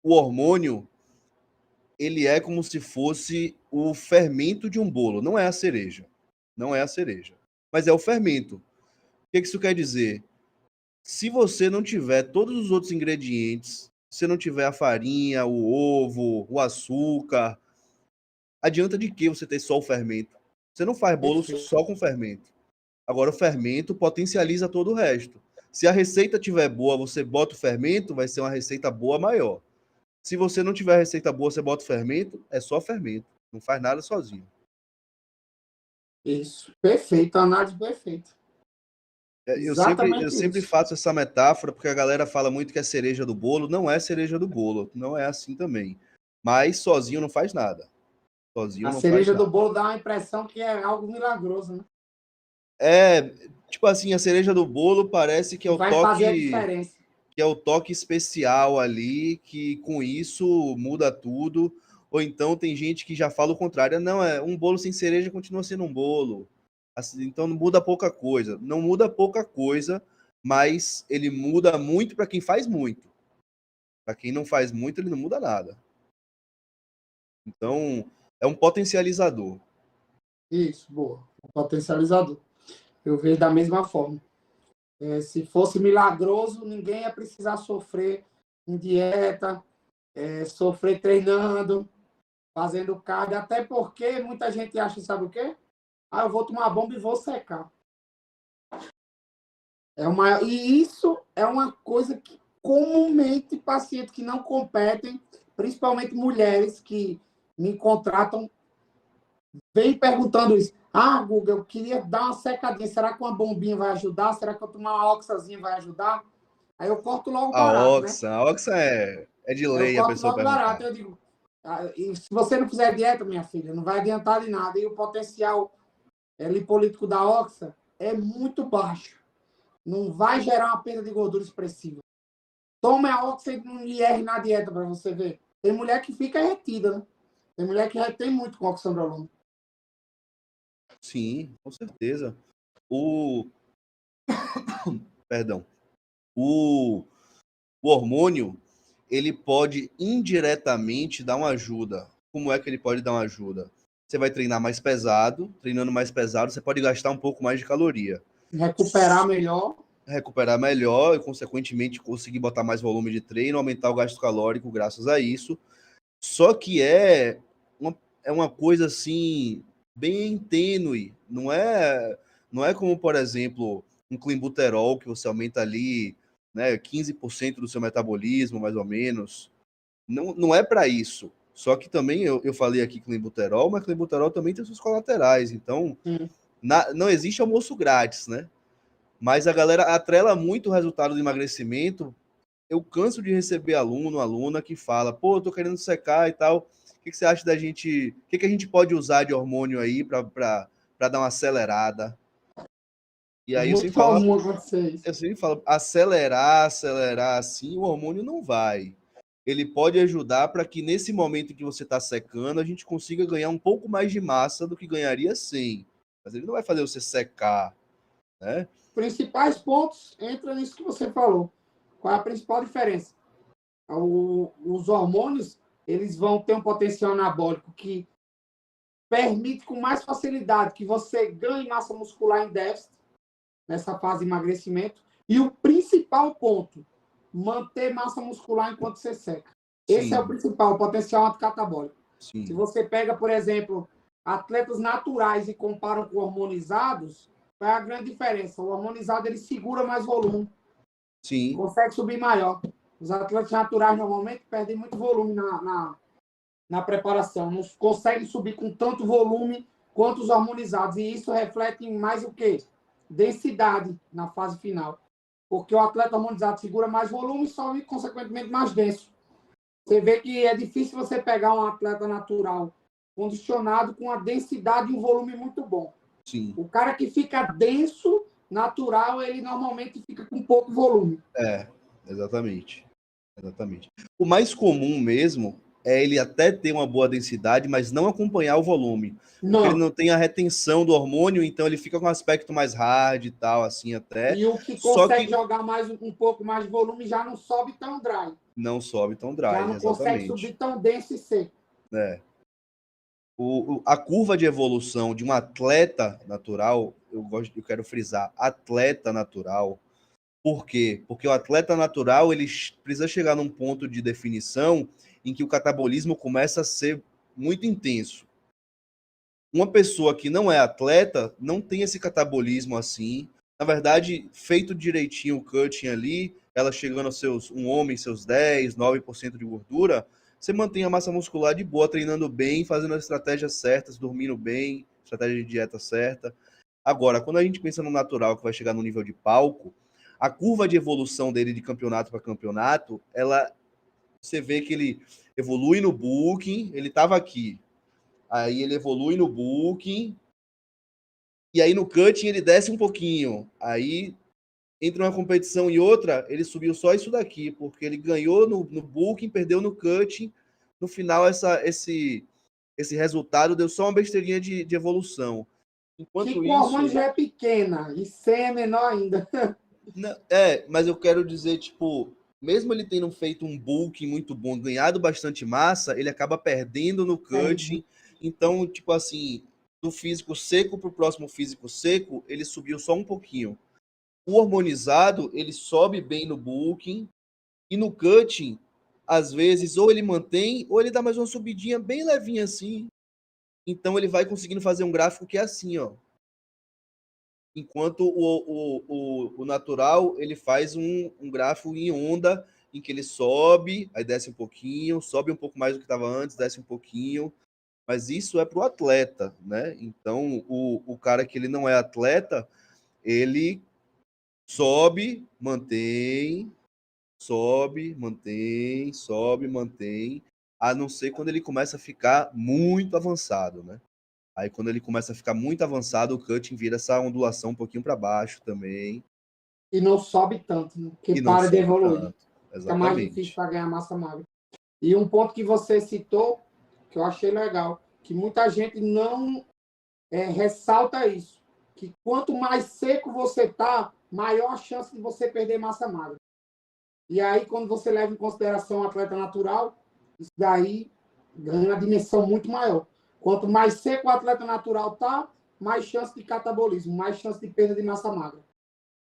o hormônio, ele é como se fosse o fermento de um bolo, não é a cereja. Não é a cereja, mas é o fermento. O que isso quer dizer? Se você não tiver todos os outros ingredientes, se não tiver a farinha, o ovo, o açúcar, adianta de que você ter só o fermento? Você não faz bolo Perfeito. só com fermento. Agora, o fermento potencializa todo o resto. Se a receita tiver boa, você bota o fermento, vai ser uma receita boa maior. Se você não tiver receita boa, você bota o fermento, é só fermento. Não faz nada sozinho. Isso. Perfeito. Análise perfeita. Eu Exatamente sempre isso. faço essa metáfora, porque a galera fala muito que é cereja do bolo. Não é cereja do bolo. Não é assim também. Mas sozinho não faz nada. Sozinho A não faz cereja do nada. bolo dá uma impressão que é algo milagroso, né? É, tipo assim, a cereja do bolo parece que é Que o vai fazer a toque, diferença. que é o toque especial ali, que com isso muda tudo. Ou então tem gente que já fala o contrário. Não, é um bolo sem cereja continua sendo um bolo. Assim, então não muda pouca coisa. Não muda pouca coisa, mas ele muda muito para quem faz muito. Para quem não faz muito, ele não muda nada. Então, é um potencializador. Isso, boa. O potencializador. Eu vejo da mesma forma. Se fosse milagroso, ninguém ia precisar sofrer em dieta, sofrer treinando, fazendo cardio, até porque muita gente acha, sabe o quê? Ah, eu vou tomar bomba e vou secar. E isso é uma coisa que comumente pacientes que não competem, principalmente mulheres que me contratam, vêm perguntando isso. Ah, Guga, eu queria dar uma secadinha. Será que uma bombinha vai ajudar? Será que eu tomar uma oxazinha vai ajudar? Aí eu corto logo barato, né? A Oxa é de Eu lei a corto pessoa logo barato. perguntar. Eu digo, e se você não fizer dieta, minha filha, não vai adiantar de nada. E o potencial lipolítico da oxa é muito baixo. Não vai gerar uma perda de gordura expressiva. Tome a oxa e não lhe erre na dieta para você ver. Tem mulher que fica retida, né? Tem mulher que retém muito com oxandrolona. Sim, com certeza. O, perdão, o, o hormônio, ele pode indiretamente dar uma ajuda. Como é que ele pode dar uma ajuda? Você vai treinar mais pesado, treinando mais pesado, você pode gastar um pouco mais de caloria. Recuperar melhor. Recuperar melhor e, consequentemente, conseguir botar mais volume de treino, aumentar o gasto calórico graças a isso. Só que é uma coisa assim, bem tênue. Não é como, por exemplo, um clenbuterol, que você aumenta ali, né, 15% do seu metabolismo, mais ou menos. Não é para isso. Só que também eu falei aqui clenbuterol, mas clenbuterol também tem seus colaterais. Então, não existe almoço grátis, né? Mas a galera atrela muito o resultado do emagrecimento. Eu canso de receber aluno, aluna que fala, pô, eu tô querendo secar e tal. O que você acha da gente. O que a gente pode usar de hormônio aí para dar uma acelerada? E É aí muito comum acontecer isso. eu sempre falo, acelerar assim, o hormônio não vai. Ele pode ajudar para que nesse momento que você está secando, a gente consiga ganhar um pouco mais de massa do que ganharia sem. Mas ele não vai fazer você secar, né? Principais pontos entram nisso que você falou. Qual é a principal diferença? Os hormônios, eles vão ter um potencial anabólico que permite com mais facilidade que você ganhe massa muscular em déficit, nessa fase de emagrecimento. E o principal ponto, manter massa muscular enquanto você seca. Esse é o Sim, principal, o potencial anticatabólico. Se sim, você pega, por exemplo, atletas naturais e compara com hormonizados, qual é a grande diferença? O hormonizado ele segura mais volume, sim. consegue subir maior. Os atletas naturais normalmente perdem muito volume na preparação, não conseguem subir com tanto volume quanto os hormonizados. E isso reflete em mais o quê? Densidade na fase final. Porque o atleta hormonizado segura mais volume e sobe, consequentemente, mais denso. Você vê que é difícil você pegar um atleta natural condicionado com uma densidade e um volume muito bom. Sim. O cara que fica denso, natural, ele normalmente fica com pouco volume. Exatamente. Exatamente. O mais comum mesmo é ele até ter uma boa densidade, mas não acompanhar o volume. Porque ele Não. não tem a retenção do hormônio, então ele fica com um aspecto mais hard e tal, assim até. E o que Só consegue que jogar mais um pouco mais de volume já não sobe tão dry. Não sobe tão Já dry, não consegue exatamente. subir tão denso e seco. É. A curva de evolução de um atleta natural, eu quero frisar, atleta natural. Por quê? Porque o atleta natural ele precisa chegar num ponto de definição em que o catabolismo começa a ser muito intenso. Uma pessoa que não é atleta não tem esse catabolismo assim. Na verdade, feito direitinho o cutting ali, ela chegando aos um homem, seus 10, 9% de gordura, você mantém a massa muscular de boa, treinando bem, fazendo as estratégias certas, dormindo bem, estratégia de dieta certa. Agora, quando a gente pensa no natural que vai chegar no nível de palco, a curva de evolução dele de campeonato para campeonato, você vê que ele evolui no booking, ele estava aqui, aí ele evolui no booking, e aí no cutting ele desce um pouquinho, aí entre uma competição e outra, ele subiu só isso daqui, porque ele ganhou no booking, perdeu no cutting, no final esse resultado deu só uma besteirinha de evolução. Que Enquanto com hormônio isso, já é pequena e sem é menor ainda. mas eu quero dizer, tipo, mesmo ele tendo feito um bulking muito bom, ganhado bastante massa, ele acaba perdendo no cutting. Então, tipo assim, do físico seco para o próximo físico seco, ele subiu só um pouquinho. O hormonizado, ele sobe bem no bulking e no cutting, às vezes, ou ele mantém, ou ele dá mais uma subidinha bem levinha assim. Então ele vai conseguindo fazer um gráfico que é assim, ó. Enquanto o natural, ele faz um gráfico em onda, em que ele sobe, aí desce um pouquinho, sobe um pouco mais do que estava antes, desce um pouquinho. Mas isso é para o atleta, né? Então, o cara que ele não é atleta, ele sobe, mantém, sobe, mantém, sobe, mantém, a não ser quando ele começa a ficar muito avançado, né? Aí quando ele começa a ficar muito avançado, o cutting vira essa ondulação um pouquinho para baixo também. E não sobe tanto, né? Porque E não para de sobe evoluir. tanto. Fica mais difícil Exatamente. para ganhar massa magra. E um ponto que você citou, que eu achei legal, que muita gente não ressalta isso, que quanto mais seco você tá, maior a chance de você perder massa magra. E aí, quando você leva em consideração o atleta natural, isso daí ganha uma dimensão muito maior. Quanto mais seco o atleta natural tá, mais chance de catabolismo, mais chance de perda de massa magra.